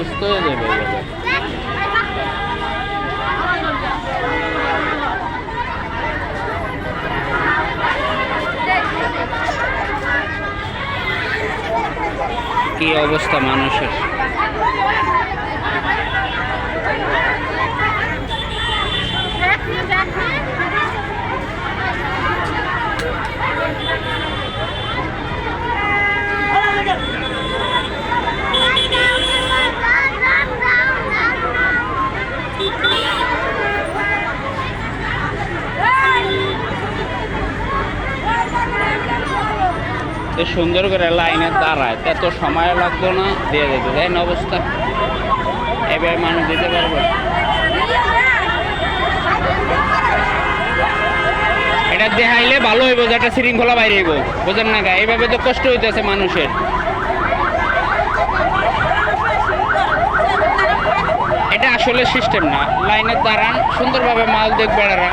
অসুস্থ হয়ে যাবে এভাবে। কি অবস্থা মানুষের। সুন্দর করে লাইনে দাঁড়ায় এত সময় লাগতো না, দিয়ে যেত দেখেন অবস্থা। এবার মানুষ দিতে পারবে, এটা দেখাইলে ভালো হইব যে একটা শৃঙ্খলা বাইরে হইব, বুঝেন না গা? এইভাবে তো কষ্ট হইতেছে মানুষের। এটা আসলে সিস্টেম না, লাইনে দাঁড়ান সুন্দরভাবে মাল দেখ বেড়ারা।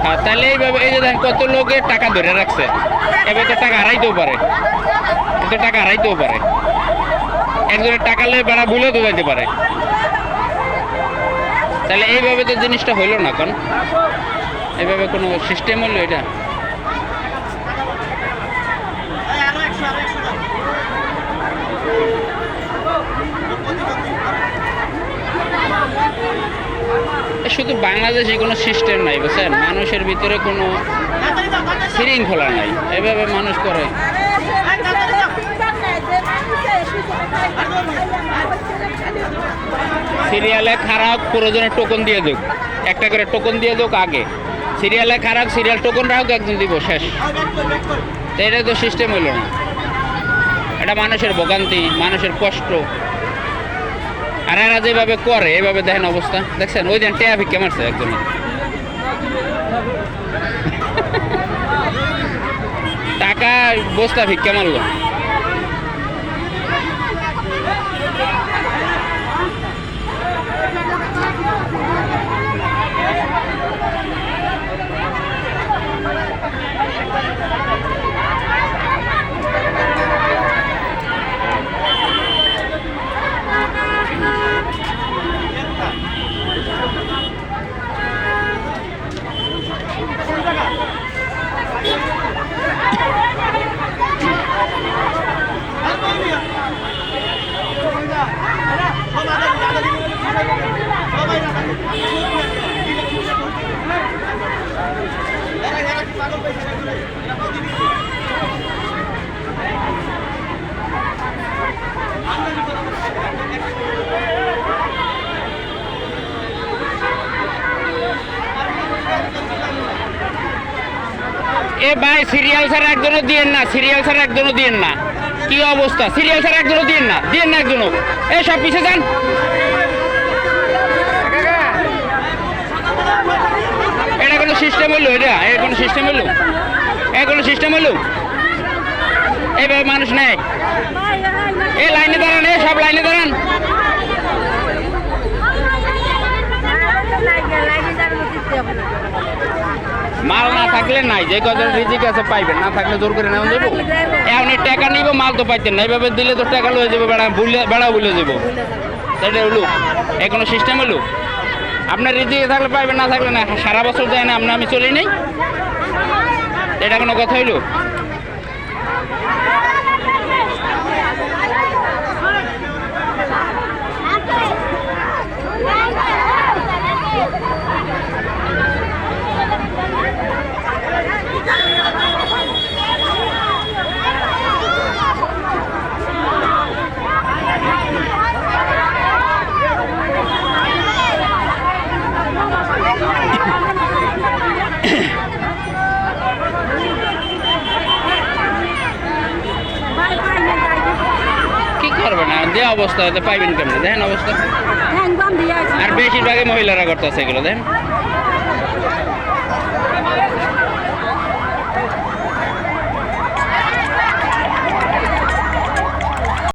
হ্যাঁ, তাহলে এইভাবে এই যে দেখেন কত লোকের টাকা ধরে রাখছে, এবার তো টাকা হারাইতেও পারে, কিন্তু টাকা হারাইতেও পারে। একজনের টাকা লেগে বেড়া ভুলেও তো যাইতে পারে। তাহলে এইভাবে তো জিনিসটা হইলো না, কারণ এইভাবে কোনো সিস্টেম হইলো এটা? শুধু বাংলাদেশে কোনো সিস্টেম নাই, বুঝছেন? মানুষের ভিতরে কোনো শৃঙ্খলা নাই, এভাবে মানুষ করে। সিরিয়ালে খারাপ প্রয়োজনে টোকন দিয়ে দেখ, একটা করে টোকন দিয়ে দেখ আগে। সিরিয়ালে খারাপ, সিরিয়াল টোকন রাখুক, একজন দিব, শেষ। এটা তো সিস্টেম হইল না, এটা মানুষের ভোগান্তি, মানুষের কষ্ট। আর এরা যেভাবে করে এভাবে দেখেন অবস্থা, দেখছেন? ওই দিন টেয়া ভিক্ষা মারছে একজন, টাকা বস্তা ভিক্ষা মারলো। এ ভাই, সিরিয়াল ছাড়া একজনও দিয়েন না, সিরিয়াল ছাড়া একজনও দিয়েন না। কি অবস্থা, সিরিয়াল ছাড়া একজনও দিয়েন না, দিয়েন না একজনও। এই সব পিছিয়ে যান। এটা কোনো সিস্টেম হইলো? এটা এর কোনো সিস্টেম হইলো? এর কোনো সিস্টেম হইলো? এইভাবে মানুষ নেয়। এই লাইনে দাঁড়ান, এই সব লাইনে দাঁড়ান। মাল না থাকলে নাই, যে কজন রিজিক আছে পাইবেন, না থাকলে জোর করে নেওয়া যাবো। এখন টাকা নিব, মাল তো পাইতেন না, এইভাবে দিলে তো টাকা লয়ে যাবো, বেড়া ভুলে যাবো। সেটা হলো এ কোনো সিস্টেম হলো? আপনার রিজিকে থাকলে পাইবেন, না থাকলে না। সারা বছর যায় না, আমি চলি নাই, এটা কোনো কথা হইলো? যে অবস্থা পাইবেন কেমন, দেখেন অবস্থা। আর বেশিরভাগই মহিলারা করতেছে এগুলো, দেখেন।